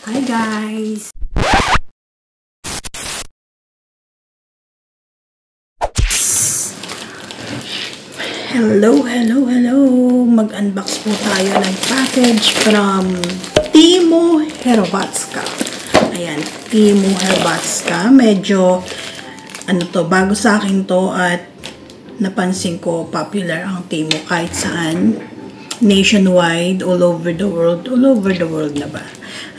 Hi guys! Hello! Mag-unbox po tayo ng package from Timo Hrvatska. Ayan, Timo Hrvatska. Medyo, bago sa akin to at napansin ko popular ang Timo kahit saan. Nationwide, all over the world na ba?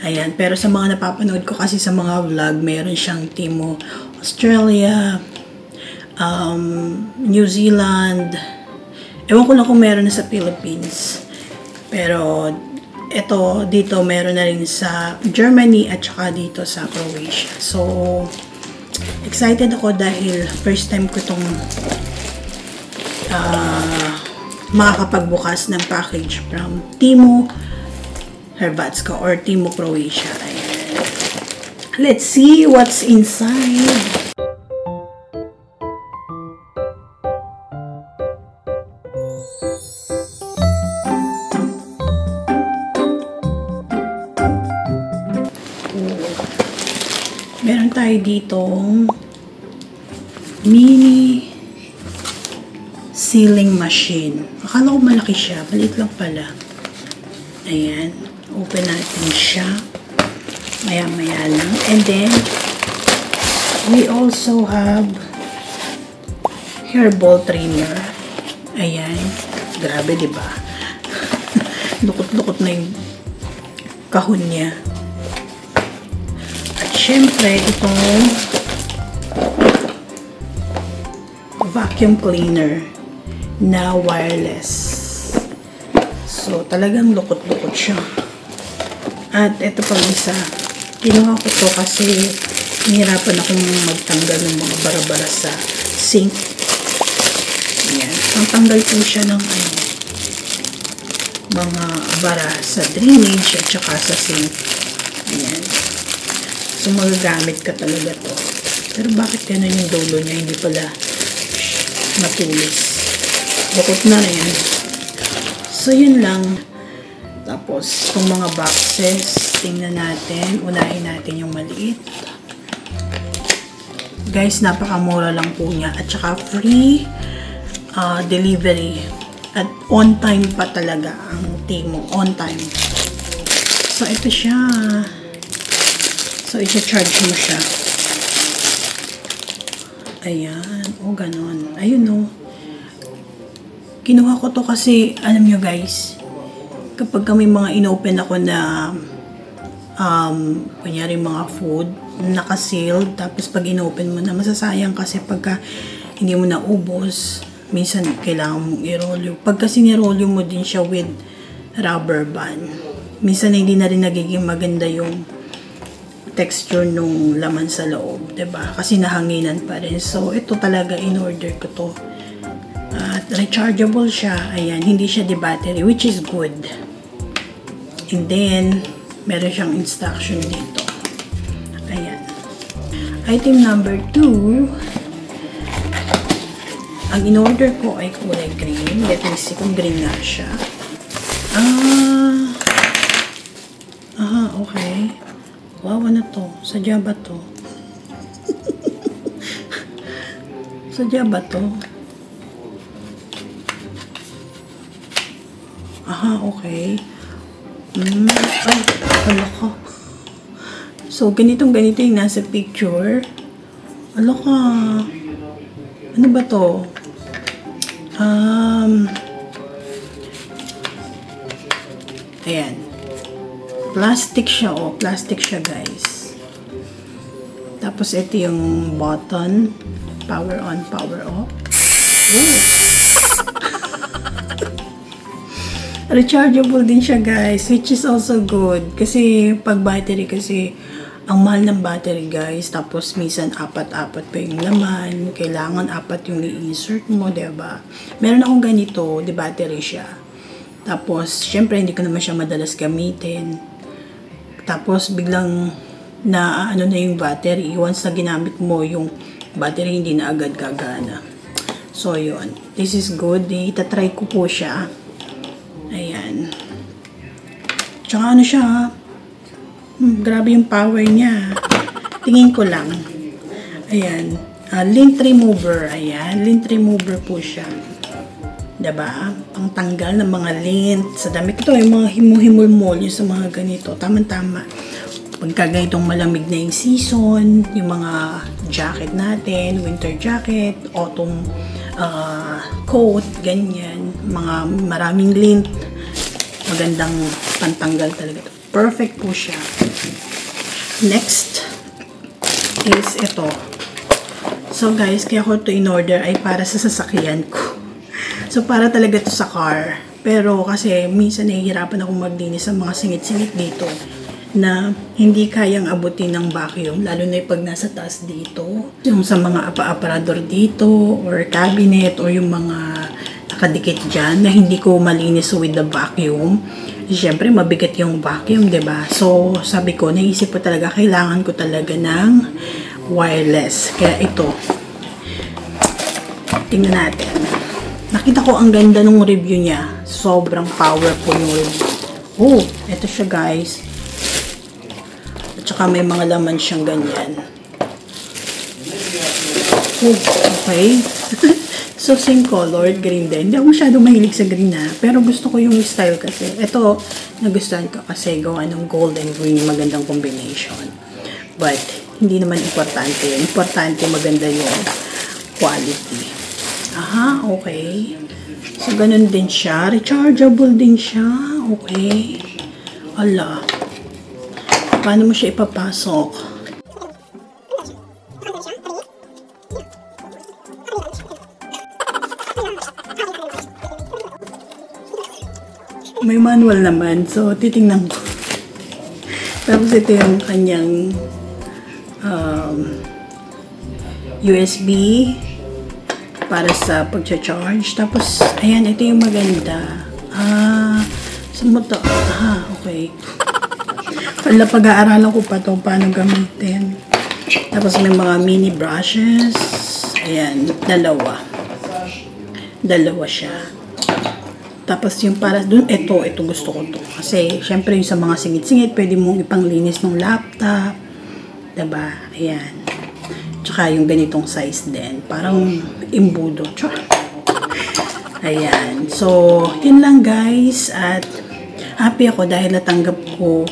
Ayan, pero sa mga napapanood ko kasi sa mga vlog, meron siyang Timo Australia, New Zealand, ewan ko lang kung meron na sa Philippines. Pero, dito meron na rin sa Germany at saka dito sa Croatia. So, excited ako dahil first time ko itong makakapagbukas ng package from Timo Hrvatska or Timo Croatia. Ayan. Let's see what's inside. Meron tayo ditong mini sealing machine. Akala ko malaki siya. Maliit lang pala. Ayan. Open natin siya. Maya-maya lang. And then, we also have hair ball trimmer. Ayan. Grabe, diba? Lukot-lukot na yung kahon niya. At syempre, itong vacuum cleaner na wireless. So, talagang lukot-lukot siya. At ito pang isa. Kinuha ko to kasi nahirapan akong magtanggal ng mga bara-bara sa sink. Ayan. Ang po siya ng mga bara sa drainage at saka sa sink. Ayan. So, magagamit ka talaga to. Pero bakit ganun yung dulo niya? Hindi pala matulis. Bukod na yan. So, yun lang. Tapos, itong mga boxes, tingnan natin. Unahin natin yung maliit. Guys, napakamura lang po niya. At saka free delivery. At on time pa talaga ang Timo. On time. So, ito siya. So, i-charge mo siya. Ayan. O, ganon. Ayun, o. Kinuha ko to kasi, alam nyo guys, kapag kami mga inopen ako na kunyari mga food, naka-sealed, tapos pag inopen mo na, masasayang kasi pagka hindi mo naubos, minsan kailangan mong i-rolyo. Pag kasi ni-rolyo mo din siya with rubber band, minsan hindi na rin nagiging maganda yung texture nung laman sa loob, diba? Kasi nahanginan pa rin. So, ito talaga in-order ko to. At rechargeable siya. Ayan, hindi siya di-battery, which is good. And then, meron siyang instruction dito. Ayan. Item number 2. Ang in-order ko ay kulay green. Let me see kung green nga siya. Okay. Wow, ano to? Sadya ba to? Sadya ba to? Okay. Ay, wala ka. So, ganito yung nasa picture. Wala ka. Ano ba to? Ayan. Plastic siya, plastic siya, guys. Tapos, ito yung button. Power on, power off. Rechargeable din siya, guys, which is also good. Kasi, pag battery, kasi, ang mahal ng battery, guys. Tapos, minsan, apat-apat pa yung laman. Kailangan, apat yung i-insert mo, diba? Meron akong ganito, di battery siya. Tapos, syempre, hindi ko naman siya madalas gamitin. Tapos, biglang, na yung battery. Once na ginamit mo yung battery, hindi na agad gagana. So, yun. This is good. Itatry ko po siya. Ayan. Tsaka siya, Grabe yung power niya. Tingin ko lang. Ayan. Lint remover. Ayan. Lint remover po siya. Diba? Ang tanggal ng mga lint sa damit. Ito yung mga himu-himulmol yung sa mga ganito. Tama-tama. Pagka ganitong malamig na yung season, yung mga jacket natin, winter jacket, autumn coat, ganyan. Mga maraming lint. Magandang pantanggal talaga. Perfect po siya. Next is ito. So guys, kaya ko ito in-order ay para sa sasakyan ko. So para talaga to sa car. Pero kasi minsan nahihirapan ako maglinis sa mga singit-singit dito na hindi kayang abutin ng vacuum. Lalo na yung pag nasa taas dito. Yung sa mga aparador dito or cabinet or yung mga nakadikit dyan na hindi ko malinis with the vacuum. Siyempre, mabigat yung vacuum, diba? So, sabi ko, naisip ko talaga, kailangan ko talaga ng wireless. Kaya ito. Tingnan natin. Nakita ko ang ganda ng review niya. Sobrang powerful yung review. Oh, ito siya guys. At saka may mga laman siyang ganyan. Oh, okay. So, same color, green din. Hindi ako masyadong mahilig sa green na. Pero gusto ko yung style kasi. Ito, nagustuhan ko kasi gawa ng gold and green. Magandang combination. But, hindi naman importante. Importante maganda yung quality. Aha, okay. So, ganun din siya. Rechargeable din siya. Okay. Ala. Paano mo siya ipapasok? May manual naman. So, titingnan ko. Tapos, ito yung kanyang USB para sa pag-charge. Tapos, ayan, ito yung maganda. Sumuto. Okay. Wala, pag-aaralan ko pa ito paano gamitin. Tapos, may mga mini brushes. Ayan, dalawa. Dalawa siya. Tapos, yung para dun, ito gusto ko to. Kasi, syempre, yung sa mga singit-singit, pwede mong ipanglinis ng laptop. Diba? Ayan. Tsaka yung ganitong size din. Parang imbudo. Ayan. So, yun lang guys. At happy ako dahil natanggap ko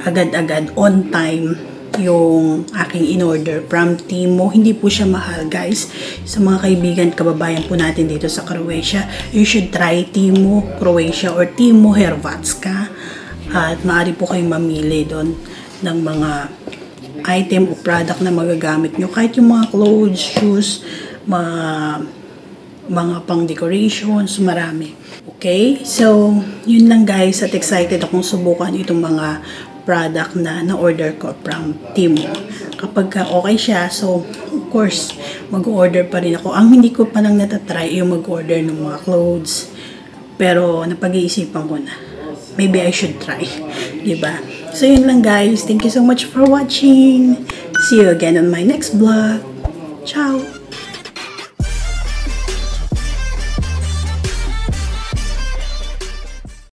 agad-agad on time yung aking in-order from Temu. Hindi po siya mahal guys. Sa mga kaibigan, kababayan po natin dito sa Croatia, you should try Temu Croatia or Temu Hrvatska. At maaari po kayong mamili doon ng mga item o product na magagamit nyo. Kahit yung mga clothes, shoes, mga pang decorations, marami. Okay? So, yun lang guys. At excited akong subukan itong mga product na na-order ko from Temu. Kapag okay siya, so, of course, mag-order pa rin ako. Ang hindi ko pa lang natatry yung mag-order ng mga clothes. Pero, napag-iisipan ko na. Maybe I should try. Diba? So, yun lang guys. Thank you so much for watching. See you again on my next vlog. Ciao!